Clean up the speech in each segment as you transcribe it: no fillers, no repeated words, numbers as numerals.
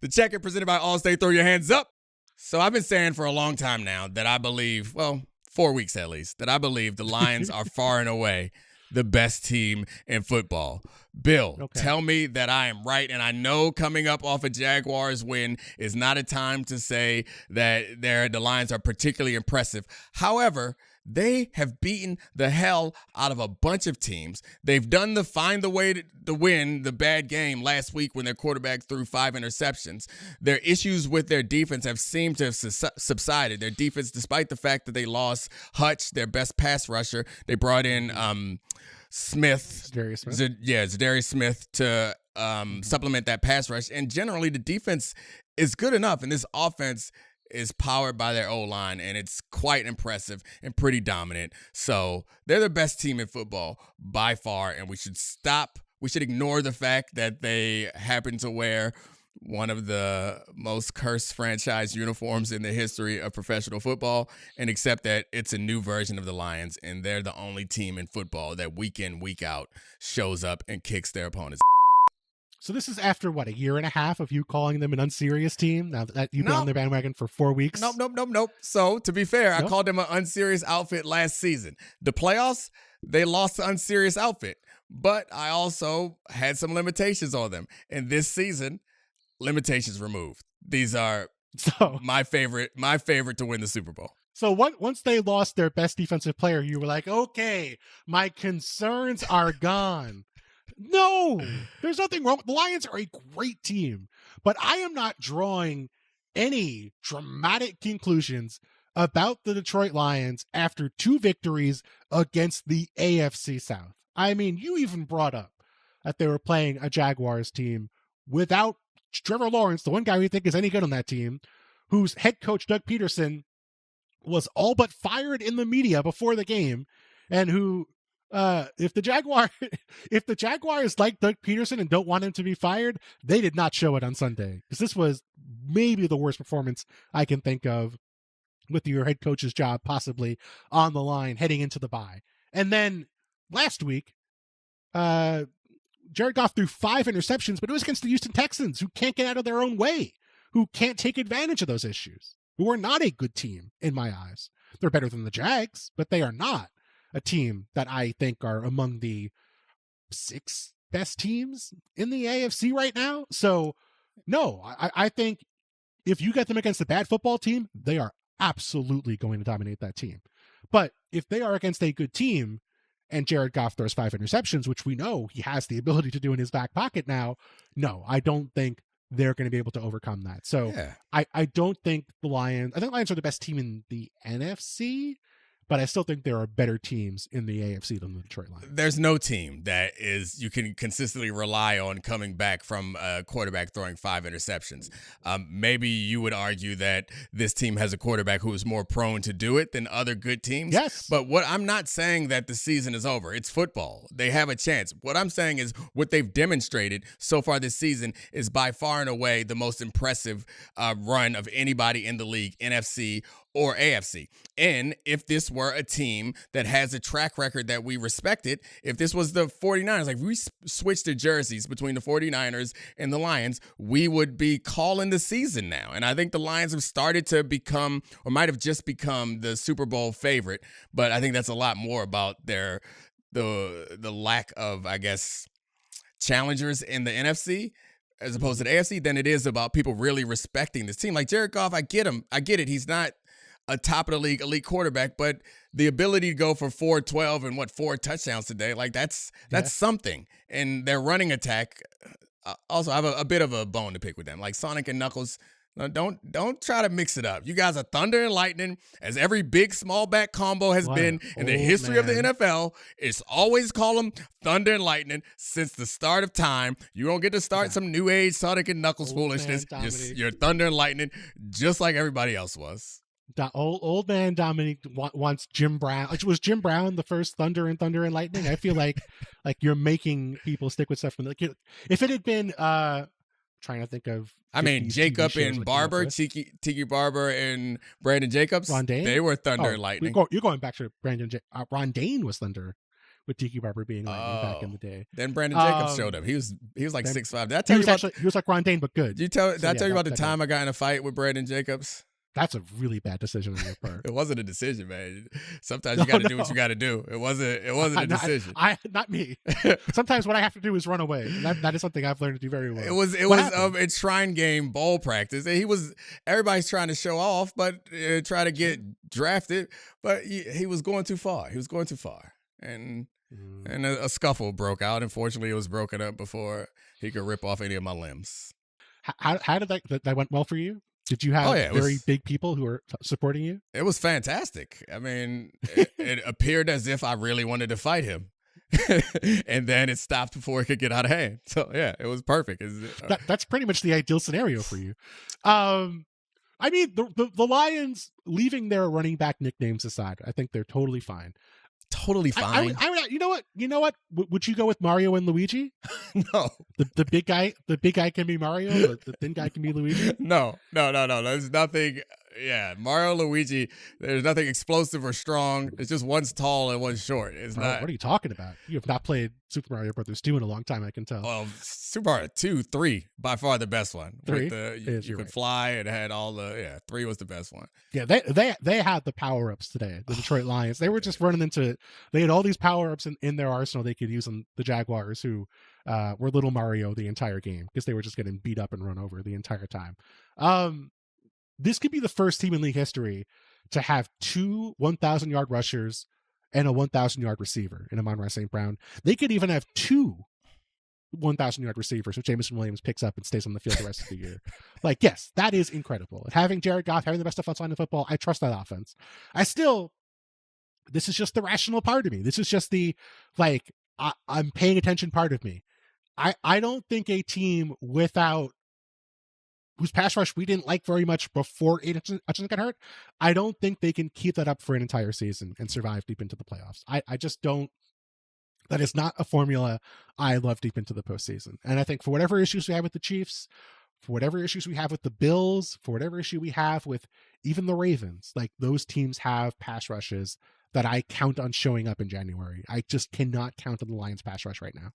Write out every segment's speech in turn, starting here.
The check-in presented by Allstate. Throw your hands up. So I've been saying for a long time now that I believe, 4 weeks at least, that I believe the Lions are far and away the best team in football. Bill, Tell me that I am right. And I know coming up off a Jaguars win is not a time to say that the Lions are particularly impressive. However, they have beaten the hell out of a bunch of teams. They've done the find the way to win the bad game last week when their quarterback threw 5 interceptions. Their issues with their defense have seemed to have subsided. Their defense, despite the fact that they lost Hutch, their best pass rusher, they brought in Zadarius Smith to supplement that pass rush. And generally, the defense is good enough, and this offense is powered by their O-line, and it's quite impressive and pretty dominant. So they're the best team in football by far, and we should ignore the fact that they happen to wear one of the most cursed franchise uniforms in the history of professional football and accept that it's a new version of the Lions, and they're the only team in football that week in, week out shows up and kicks their opponents. So this is after, a year and a half of you calling them an unserious team? Now that you've been on their bandwagon for 4 weeks? Nope. So, to be fair, I called them an unserious outfit last season. The playoffs, they lost the unserious outfit. But I also had some limitations on them. And this season, limitations removed. These are my favorite to win the Super Bowl. So once they lost their best defensive player, you were like, okay, my concerns are gone. No, there's nothing wrong. The Lions are a great team, but I am not drawing any dramatic conclusions about the Detroit Lions after 2 victories against the AFC South. I mean, you even brought up that they were playing a Jaguars team without Trevor Lawrence, the one guy we think is any good on that team, whose head coach, Doug Peterson, was all but fired in the media before the game, and who... if the Jaguars like Doug Peterson and don't want him to be fired, they did not show it on Sunday, because this was maybe the worst performance I can think of, with your head coach's job possibly on the line heading into the bye. And then last week, Jared Goff threw 5 interceptions, but it was against the Houston Texans, who can't get out of their own way, who can't take advantage of those issues, who are not a good team in my eyes. They're better than the Jags, but they are not a team that I think are among the 6 best teams in the AFC right now. So, no, I think if you get them against a bad football team, they are absolutely going to dominate that team. But if they are against a good team and Jared Goff throws 5 interceptions, which we know he has the ability to do in his back pocket now, no, I don't think they're going to be able to overcome that. So I don't think the Lions are the best team in the NFC, but I still think there are better teams in the AFC than the Detroit Lions. There's no team that you can consistently rely on coming back from a quarterback throwing 5 interceptions. Maybe you would argue that this team has a quarterback who is more prone to do it than other good teams. Yes. But I'm not saying that the season is over. It's football. They have a chance. What I'm saying is what they've demonstrated so far this season is by far and away the most impressive run of anybody in the league, NFC or AFC. And if this were a team that has a track record that we respected, if this was the 49ers, like we switched the jerseys between the 49ers and the Lions, we would be calling the season now. And I think the Lions have started to become, or might have just become, the Super Bowl favorite. But I think that's a lot more about the lack of, I guess, challengers in the NFC as opposed to the AFC than it is about people really respecting this team. Like Jared Goff, I get him. I get it. He's not a top of the league elite quarterback, but the ability to go for 412 and 4 touchdowns today, like that's something. And their running attack, also I have a bit of a bone to pick with them. Like Sonic and Knuckles, don't try to mix it up. You guys are thunder and lightning, as every big small back combo has been in the history of the NFL. It's always call them thunder and lightning since the start of time. You don't get to start some new age Sonic and Knuckles foolishness. You're thunder and lightning, just like everybody else was. Old man Domonique wants Jim Brown. Was Jim Brown the first Thunder and Lightning? I feel like you're making people stick with stuff from if it had been trying to think of. I mean, Jacob and Barber, Tiki Barber and Brandon Jacobs. Ron Dane? They were Thunder and Lightning. You're going back to Brandon. Ron Dane was Thunder. with Tiki Barber being lightning back in the day. Then Brandon Jacobs showed up. He was like 6'5". Did I tell He you about? He was like Ron Dane, but good. Did I tell you about the time I got in a fight with Brandon Jacobs? That's a really bad decision on your part. It wasn't a decision, man. Sometimes you got to do what you got to do. It wasn't a decision. Not me. Sometimes what I have to do is run away. That is something I've learned to do very well. It was a shrine game bowl practice. And everybody's trying to show off, but try to get drafted. But he was going too far. He was going too far, and a scuffle broke out. Unfortunately, it was broken up before he could rip off any of my limbs. How did that went well for you? Did you have big people who were supporting you? It was fantastic. I mean, it appeared as if I really wanted to fight him. And then it stopped before it could get out of hand. So, yeah, it was perfect. That's pretty much the ideal scenario for you. I mean, the Lions, leaving their running back nicknames aside, I think they're totally fine. Totally fine. You know what? Would you go with Mario and Luigi? No. The big guy can be Mario. The thin guy can be Luigi. No. There's nothing. Yeah, Mario, Luigi. There's nothing explosive or strong. It's just one's tall and one's short. It's not. What are you talking about? You have not played Super Mario Brothers 2 in a long time. I can tell. Well, Super Mario 2, 3, by far the best one. 3, you could fly. It had all the 3 was the best one. Yeah, they had the power ups today. The Detroit Lions. They were just running into. They had all these power ups in their arsenal they could use on the Jaguars, who were little Mario the entire game because they were just getting beat up and run over the entire time. This could be the first team in league history to have 2 1,000-yard rushers and a 1,000-yard receiver in Amon-Ra St. Brown. They could even have 2 1,000-yard receivers if Jameson Williams picks up and stays on the field the rest of the year. Like, yes, that is incredible. And having Jared Goff, having the best offensive line in football, I trust that offense. This is just the rational part of me. This is just the, I'm paying attention part of me. I don't think a team whose pass rush we didn't like very much before Aiden Hutchinson got hurt, I don't think they can keep that up for an entire season and survive deep into the playoffs. I just don't. That is not a formula I love deep into the postseason. And I think for whatever issues we have with the Chiefs, for whatever issues we have with the Bills, for whatever issue we have with even the Ravens, like those teams have pass rushes that I count on showing up in January. I just cannot count on the Lions pass rush right now.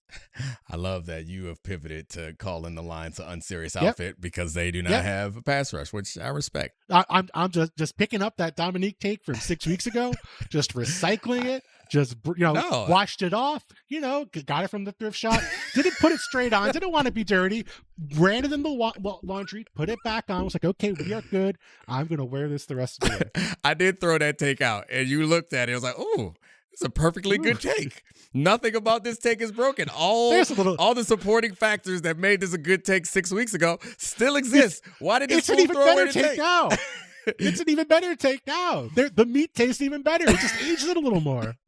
I love that you have pivoted to calling the Lions an unserious outfit because they do not have a pass rush, which I respect. I'm just picking up that Domonique take from 6 weeks ago, just recycling it, washed it off, got it from the thrift shop, didn't put it straight on, didn't want to be dirty, ran it in the laundry, put it back on, was like, okay, we are good. I'm going to wear this the rest of the day. I did throw that take out, and you looked at it, I was like, oh, it's a perfectly good take. Nothing about this take is broken. All the supporting factors that made this a good take 6 weeks ago still exist. Why did this fool throw away the take now? It's an even better take now. The meat tastes even better. It just aged it a little more.